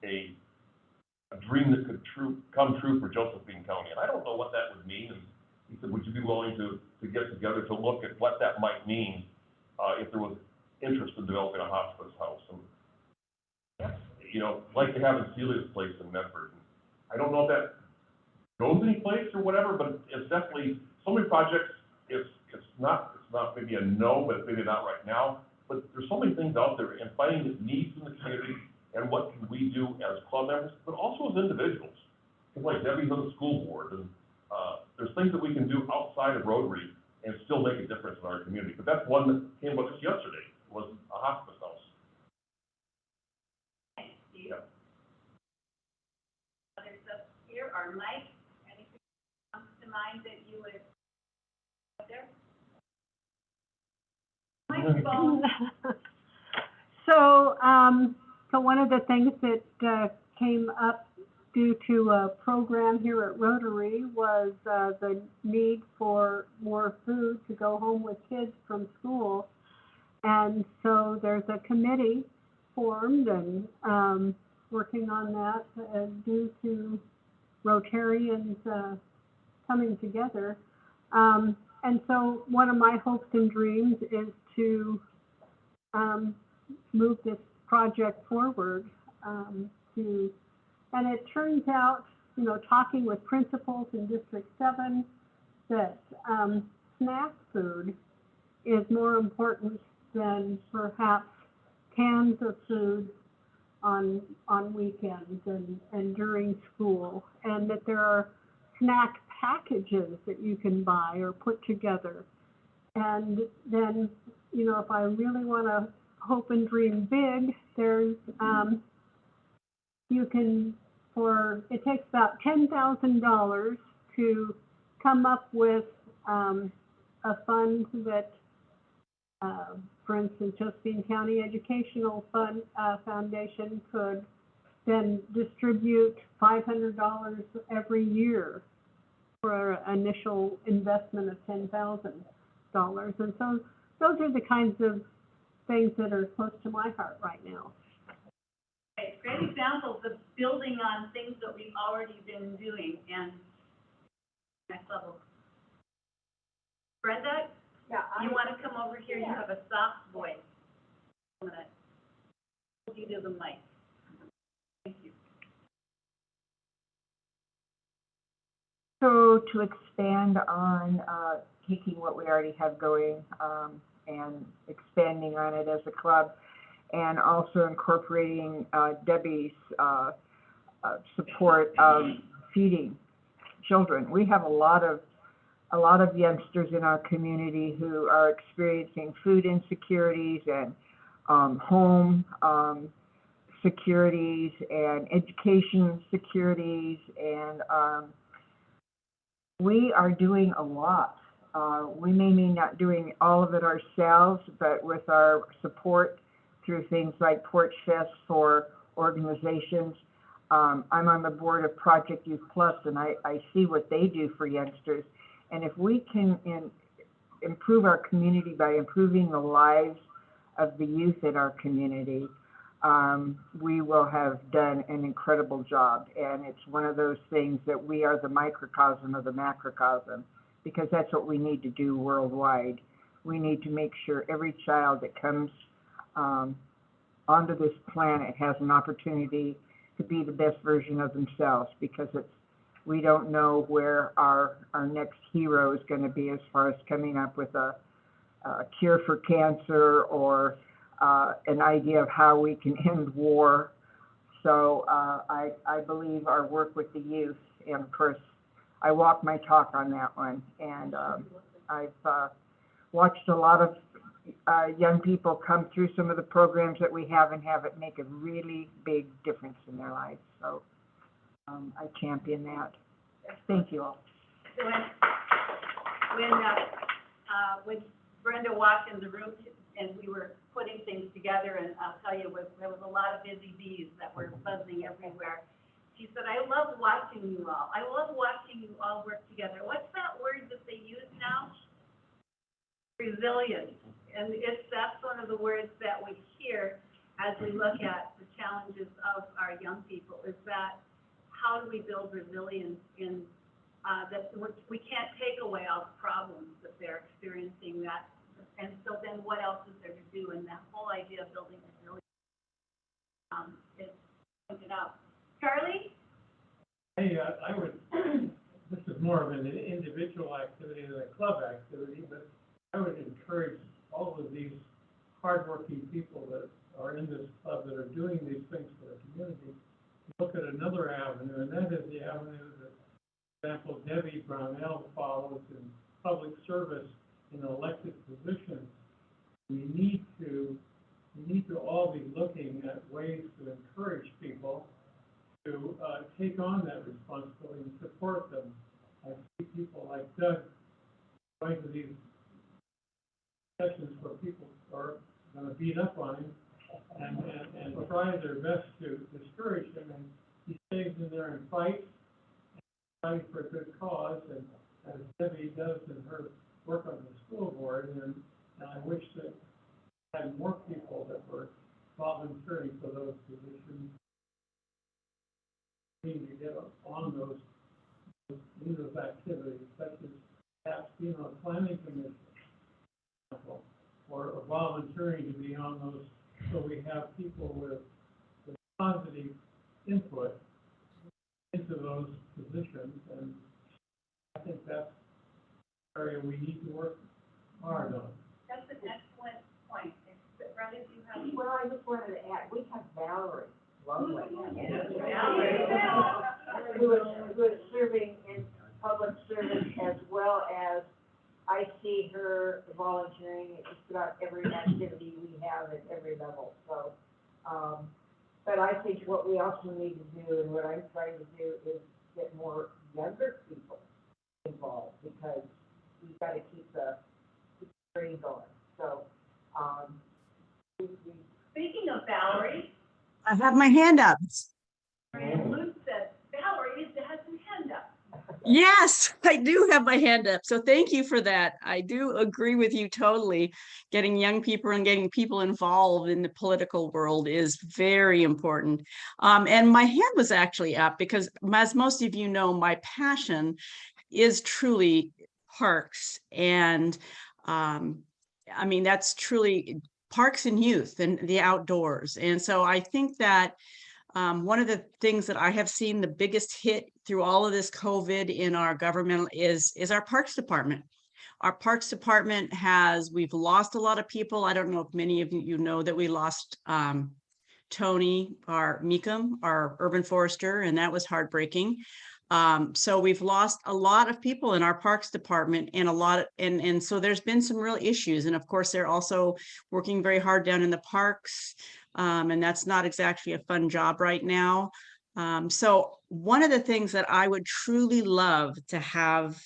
a dream that could come true for Josephine County? And I don't know what that would mean. And he said, would you be willing to get together to look at what that might mean if there was interest in developing a hospice house? And, you know, like they have in Celia's place in Medford. I don't know if that goes any place or whatever, but it's definitely, so many projects, it's not maybe a no, but maybe not right now. but there's so many things out there, and finding needs in the community, and what can we do as club members, but also as individuals. Like Debbie's on the school board, and, there's things that we can do outside of Rotary and still make a difference in our community. But that's one that came up just yesterday, was a hospice house. Thanks, Steve. Yeah. Others up here, or Mike, anything comes to mind that you would put there? Microphone. So one of the things that came up due to a program here at Rotary was the need for more food to go home with kids from school. And so there's a committee formed and working on that due to Rotarians coming together. And so one of my hopes and dreams is to move this project forward and it turns out, you know, talking with principals in District 7, that snack food is more important than perhaps cans of food on weekends and during school, and that there are snack packages that you can buy or put together. And then, you know, if I really want to hope and dream big, there's you can, it takes about $10,000 to come up with a fund that, for instance, Josephine County Educational Foundation could then distribute $500 every year for an initial investment of $10,000. And so those are the kinds of things that are close to my heart right now. Great examples of building on things that we've already been doing, and next level. Brenda, you want to come over here? You have a soft voice. I'm going to hold you to the mic. Thank you. So to expand on taking what we already have going and expanding on it as a club, and also incorporating Debbie's support of feeding children. We have a lot of youngsters in our community who are experiencing food insecurities and home securities and education securities, and we are doing a lot. We may be not doing all of it ourselves, but with our support through things like Porch Fest for organizations. I'm on the board of Project Youth Plus, and I see what they do for youngsters. And if we can improve our community by improving the lives of the youth in our community, we will have done an incredible job. And it's one of those things that we are the microcosm of the macrocosm, because that's what we need to do worldwide. We need to make sure every child that comes onto this planet has an opportunity to be the best version of themselves, because we don't know where our next hero is going to be as far as coming up with a cure for cancer or an idea of how we can end war. So I believe our work with the youth, and of course I walk my talk on that one, and I've watched a lot of young people come through some of the programs that we have and have it make a really big difference in their lives. So I champion that. Thank you all. So when Brenda walked in the room and we were putting things together, and I'll tell you, there was a lot of busy bees that were buzzing everywhere. She said, I love watching you all. I love watching you all work together. What's that word that they use now? Resilience. And that's one of the words that we hear as we look at the challenges of our young people, is that how do we build resilience in that we can't take away all the problems that they're experiencing, that, and so then what else is there to do? And that whole idea of building resilience is pointed out. Charlie? Hey, I would, this is more of an individual activity than a club activity, but I would encourage all of these hardworking people that are in this club that are doing these things for the community, look at another avenue, and that is the avenue that, for example, Debbie Brownell follows in public service in elected positions. We need to all be looking at ways to encourage people to take on that responsibility and support them. I see people like Doug going to these sessions where people are going to beat up on him and try their best to discourage him, and he stays in there and fights for a good cause, and as Debbie does in her work on the school board, and I wish that had more people that were volunteering for those positions, need to get on those activities, such as perhaps being on a planning commission, or volunteering to be on those, so we have people with positive input into those positions, and I think that's an area we need to work hard on. That's an excellent point. Brenda, do you have? Well, I just wanted to add, we have Valerie, lovely. Who is serving in public service, as well as I see her volunteering just about every activity we have at every level. So, but I think what we also need to do, and what I'm trying to do, is get more younger people involved, because we've got to keep the train going. So, Speaking of Valerie, I have my hand up. Luke said, Valerie has her hand up. Yes, I do have my hand up. So thank you for that. I do agree with you totally. Getting young people and getting people involved in the political world is very important. And my hand was actually up because, as most of you know, my passion is truly parks. And I mean, that's truly parks and youth and the outdoors. And so I think that one of the things that I have seen the biggest hit through all of this COVID in our government is our Parks Department. Our Parks Department we've lost a lot of people. I don't know if many of you know that we lost Tony, our Meekum, our urban forester, and that was heartbreaking. So we've lost a lot of people in our Parks Department, and and so there's been some real issues. And of course, they're also working very hard down in the parks. And that's not exactly a fun job right now. So one of the things that I would truly love to have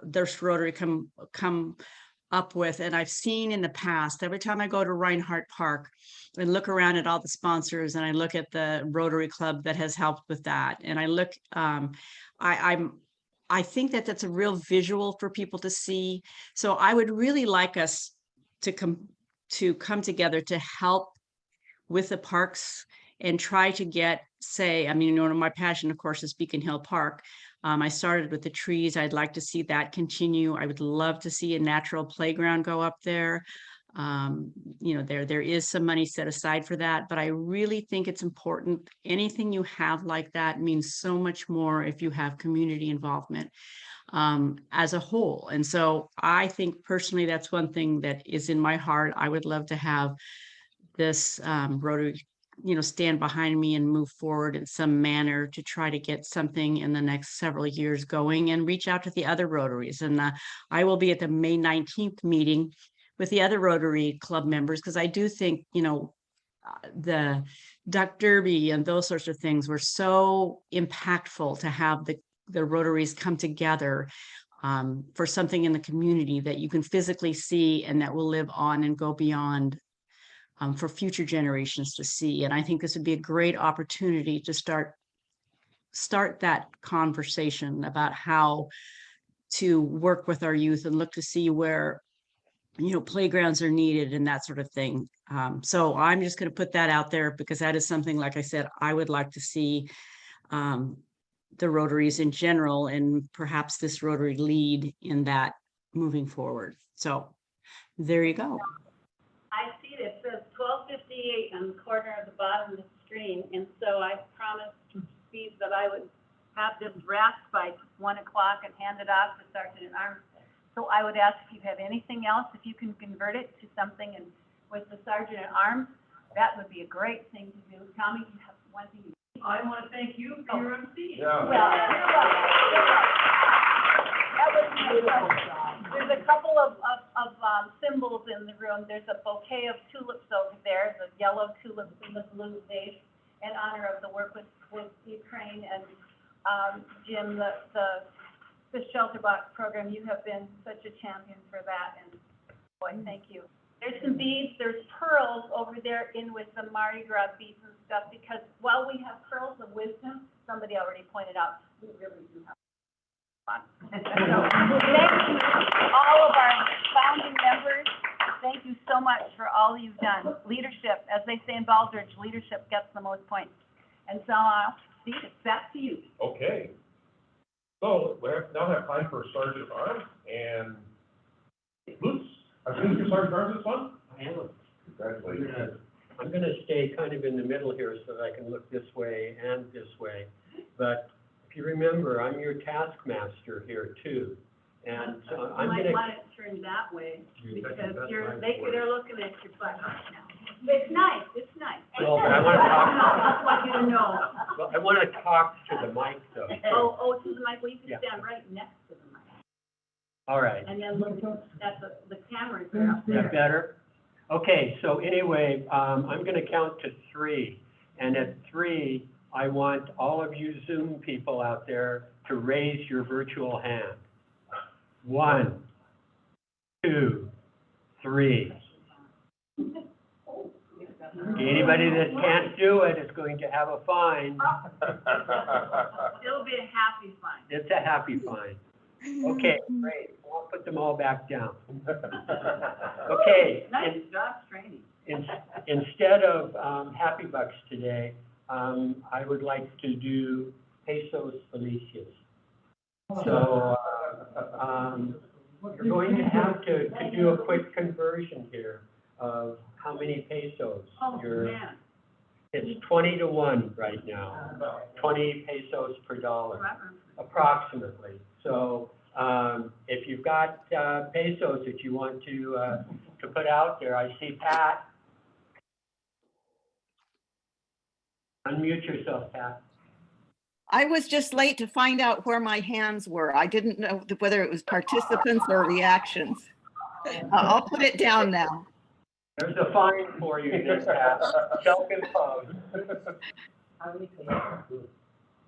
this Rotary come up with, and I've seen in the past, every time I go to Reinhardt Park and look around at all the sponsors, and I look at the Rotary Club that has helped with that, and I look, I think that that's a real visual for people to see. So I would really like us to come together to help with the parks and try to get, I mean, my passion, of course, is Beacon Hill Park. I started with the trees. I'd like to see that continue. I would love to see a natural playground go up there. There is some money set aside for that, but I really think it's important. Anything you have like that means so much more if you have community involvement as a whole. And so I think personally, that's one thing that is in my heart. I would love to have this Rotary, stand behind me and move forward in some manner to try to get something in the next several years going, and reach out to the other Rotaries. And I will be at the May 19th meeting with the other Rotary Club members, because I do think, the Duck Derby and those sorts of things were so impactful to have the Rotaries come together for something in the community that you can physically see and that will live on and go beyond for future generations to see. And I think this would be a great opportunity to start that conversation about how to work with our youth and look to see where, playgrounds are needed and that sort of thing. So I'm just going to put that out there, because that is something, like I said, I would like to see the Rotaries in general, and perhaps this Rotary lead in that moving forward. So there you go. I see it says 12:58 on the corner of the bottom of the screen, and so I promised Steve that I would have this wrapped by 1 o'clock and hand it off to Sergeant Armstead. So I would ask if you have anything else, if you can convert it to something, and with the sergeant at arms, that would be a great thing to do. Tommy, you have one thing. I want to thank you for your MC. Yeah. Well, you're welcome. That was my question. There's a couple of symbols in the room. There's a bouquet of tulips over there, the yellow tulips in the blue vase, in honor of the work with Ukraine. And Jim, the shelter box program, you have been such a champion for that, and boy, thank you. There's some beads, there's pearls over there in with the Mardi Gras beads and stuff, because while we have pearls of wisdom, somebody already pointed out, we really do have fun. So, thank you, all of our founding members. Thank you so much for all you've done. Leadership, as they say in Baldridge, leadership gets the most points. And so, Steve, it's back to you. Okay. So we now have time for Sergeant at Arms and Lutz. I think you're Sergeant at Arms this one? I am. Congratulations. I'm gonna stay kind of in the middle here so that I can look this way and this way. But if you remember, I'm your taskmaster here too. And so I'm You might gonna. want it turned that way, because That's they're my looking at your butt right now. It's nice, it's nice. Well, but I wanna talk. I want you to know. Well, I wanna talk to the mic though. Oh, to the mic, well, you can Yeah. stand right next to the mic. All right. And then look at the cameras there up Is that better? Okay, so anyway, I'm gonna count to 3. And at 3, I want all of you Zoom people out there to raise your virtual hand. 1, 2, 3. Anybody that can't do it is going to have a fine. It'll be a happy fun. It's a happy fine. Okay, great. I'll put them all back down. Okay. Nice job training. Instead of Happy Bucks today, I would like to do Pesos Felicias. So you're going to have to do a quick conversion here of how many pesos. Oh, man. It's 20 to 1 right now, 20 pesos per dollar, approximately. So if you've got pesos that you want to put out there, I see Pat. Unmute yourself, Pat. I was just late to find out where my hands were. I didn't know whether it was participants or reactions. I'll put it down now. There's a fine for you, then, Pat. Self-imposed.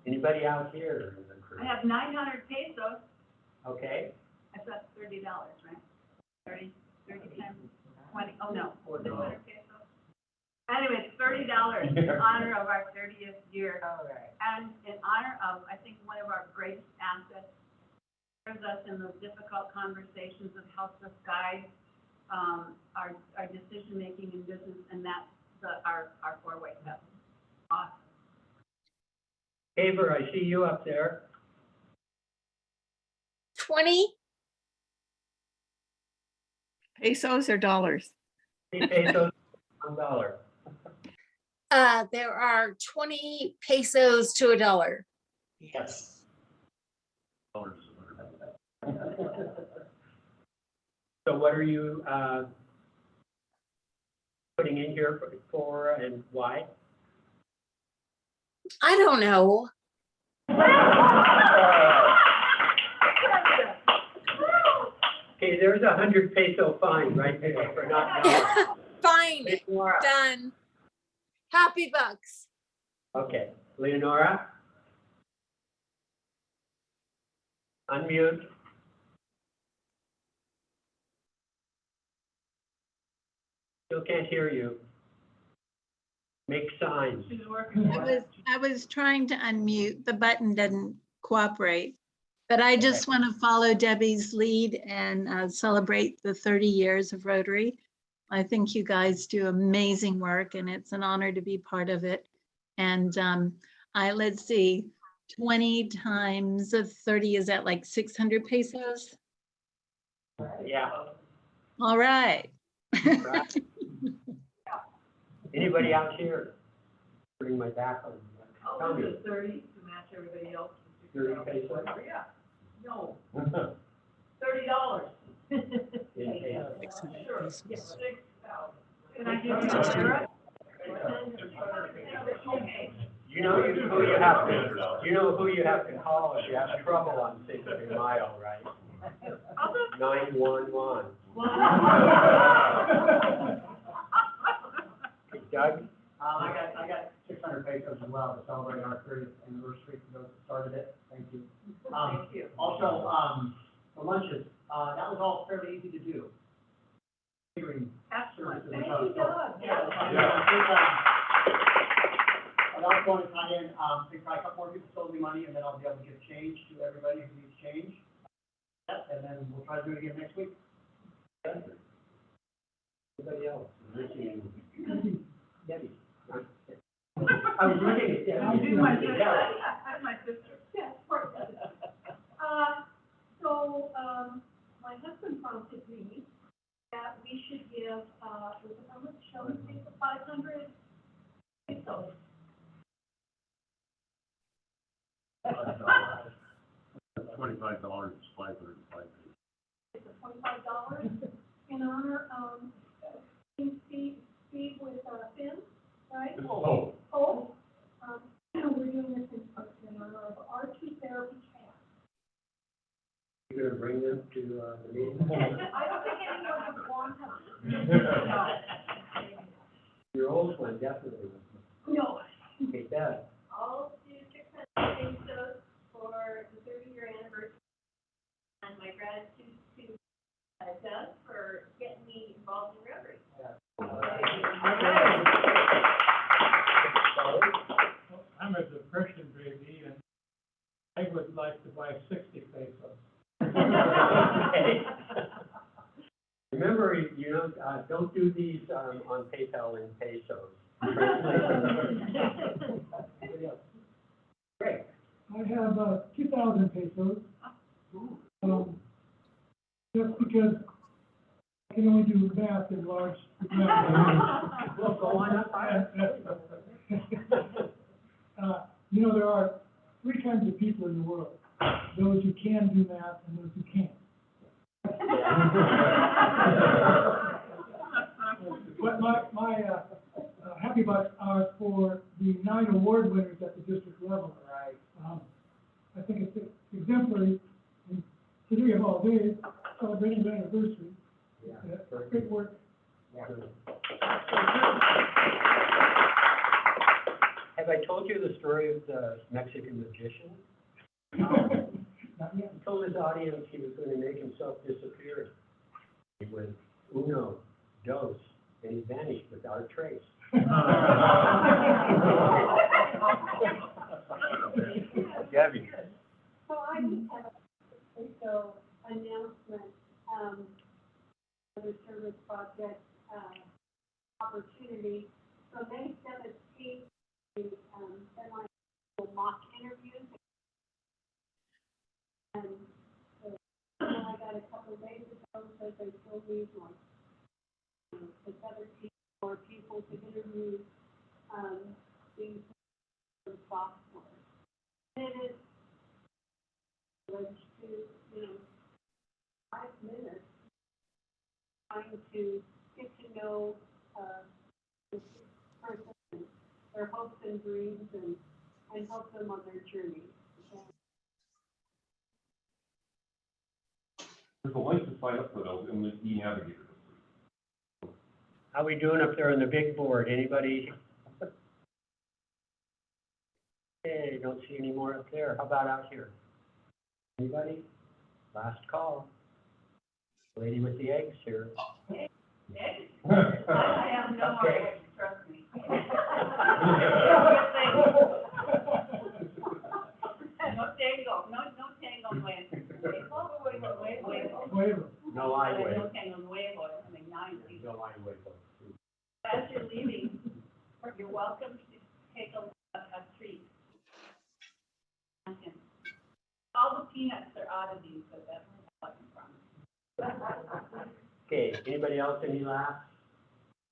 Anybody out here in the crew? I have 900 pesos. Okay. That's $30, right? 30 times 20, oh no, 600 pesos. Anyway, it's $30 in honor of our 30th year. All right. And in honor of, I think, one of our greatest assets, serves us in those difficult conversations that helps us guide our decision-making in business, and that's our four-way step. Awesome. Haver, I see you up there. 20 pesos or dollars? 20 pesos, $1. There are 20 pesos to $1. Yes. So what are you putting in here for and why? I don't know. Okay, there's a 100 peso fine right there for not knowing. Fine, done. Happy Bucks. Okay, Leonora? Unmute. Still can't hear you. Make signs. I was trying to unmute. The button didn't cooperate. But I just want to follow Debbie's lead and celebrate the 30 years of Rotary. I think you guys do amazing work and it's an honor to be part of it. And let's see, 20 times 30, is that like 600 pesos? Yeah. All right. Anybody out here? Bring my back on. I'll do the 30 to match everybody else. 30 pesos? Yeah. No, $30. In pesos. Sure, yeah, 6,000. Can I give you a carrot? You know who you have to, you know who you have to call if you have trouble on 60 Mile, right? 911. Doug? I got 600 pesos as well to celebrate our 30th anniversary for those that started it. Thank you. Thank you. Also, the lunches, that was all fairly easy to do. Catering Excellent. services, Thank so- you, Doug. Yeah. I think, that's going to tie in, I think probably a couple more people sold me money, and then I'll be able to give change to everybody who needs change. Yep, and then we'll try to do it again next week. Anybody else? Debbie. I was looking at Debbie. I do my sister. Yeah. I'm my sister. Yes, of course. So, my husband prompted me that we should give, how much, shall we take the 500 pesos? $25 is 505. It's $25 in honor of Steve with Finn, right? Oh. Oh, we're doing this in honor of our two therapy cats. You're gonna bring them to the meeting? I don't think anyone would want them. Your old one definitely. No. Okay, Deb. I'll do 600 pesos for the 30-year anniversary. And my gratitude to Doug for getting me involved in Rotary. I'm a depression baby, and I would like to buy 60 pesos. Okay. Remember, don't do these on PayPal in pesos. Great. I have 2,000 pesos. Just because I can only do math in large. Well, go on up. There are three kinds of people in the world. Those who can do math and those who can't. But my happy bucks are for the 9 award winners at the district level. Right. I think it's exemplary in today of all days, celebrating the anniversary. Yeah. Great work. Yeah. Have I told you the story of the Mexican magician? Not yet. He told his audience he was going to make himself disappear. He went, uno, dos, and he vanished without a trace. Gabby. So I just have a announcement, the service project, opportunity. So May 17th, mock interviews. And so I got a couple of days ago, so they still need like, the 17 more people to interview, these software. And it is to, 5 minutes trying to get to know, this person, their hopes and dreams, and help them on their journey. There's a link to sign up for those in the e-navigator. How we doing up there on the big board? Anybody? Hey, don't see any more up there. How about out here? Anybody? Last call. Lady with the eggs here. I have no more, trust me. No tango, no tango nuevo. No, I wait. No tango nuevo, I mean, 90. No, I wait. As you're leaving, you're welcome to take a treat. All the peanuts are oddities, but that's what I'm from. Okay, anybody else, any last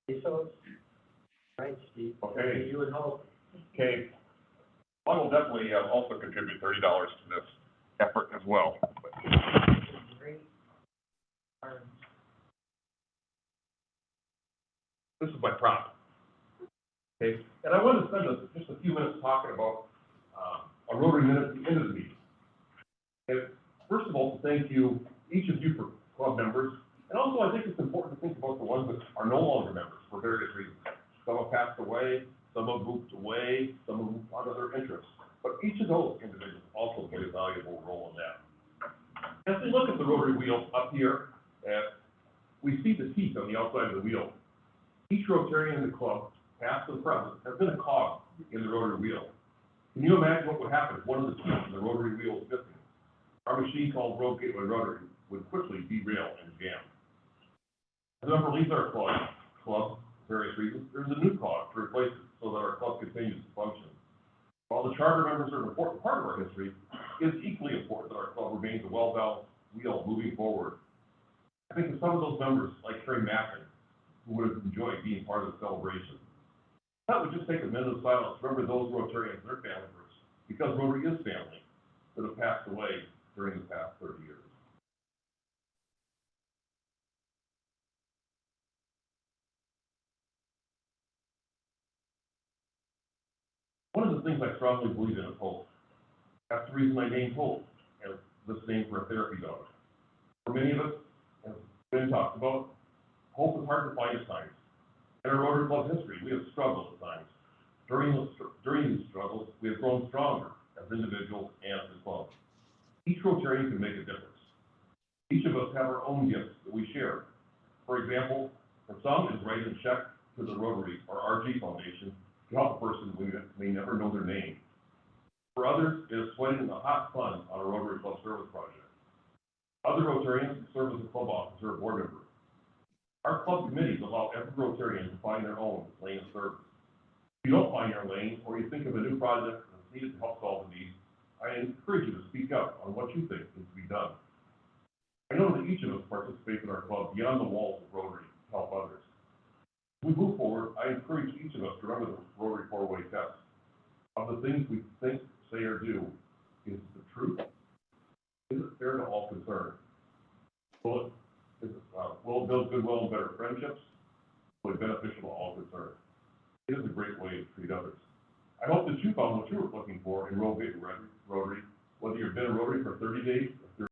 pesos? Right, Steve? Okay. You and Hope. Okay. I will definitely also contribute $30 to this effort as well. this is my prop. Okay, and I want to spend just a few minutes talking about a Rotary minute at the end of the meeting. And first of all, to thank you, each of you, for club members. And also, I think it's important to think about the ones that are no longer members for various reasons. Some have passed away, some have moved away, some have moved on to their interests. But each of those individuals also play a valuable role in that. As we look at the Rotary wheel up here, we see the teeth on the outside of the wheel. Each Rotarian in the club, past and present, has been a cog in the Rotary wheel. Can you imagine what would happen if one of the teeth in the Rotary wheel is missing? Our machine called Gateway Rotary would quickly derail and jam. As a member leaves our club for various reasons, there's a new cog to replace it so that our club continues to function. While the charter members are an important part of our history, it is equally important that our club remains a well-balanced wheel moving forward. I think of some of those members, like Terry Macken, who would have enjoyed being part of the celebration. That would just take a minute of silence to remember those Rotarians and their family members, because Rotary is family, that have passed away during the past 30 years. One of the things I strongly believe in is hope. That's the reason I named Hope as this name for a therapy dog. For many of us, as Ben talked about, hope is hard to find at times. In our Rotary Club history, we have struggled at times. During these struggles, we have grown stronger as individuals and as a club. Each Rotarian can make a difference. Each of us have our own gifts that we share. For example, for some, it's writing a check to the Rotary or RG Foundation to help a person who may never know their name. For others, it is sweating the hot sun on a Rotary Club service project. Other Rotarians serve as a club officer or board member. Our club committees allow every Rotarian to find their own lane of service. If you don't find your lane, or you think of a new project that's needed to help solve the need, I encourage you to speak up on what you think needs to be done. I know that each of us participates in our club beyond the walls of Rotary to help others. As we move forward, I encourage each of us to remember the Rotary four-way test. Of the things we think, say, or do, is it the truth? Is it fair to all concerned? Will it build goodwill and better friendships? Will it be beneficial to all concerned? It is a great way to treat others. I hope that you found what you were looking for in Gateway Rotary, whether you've been a Rotary for 30 days,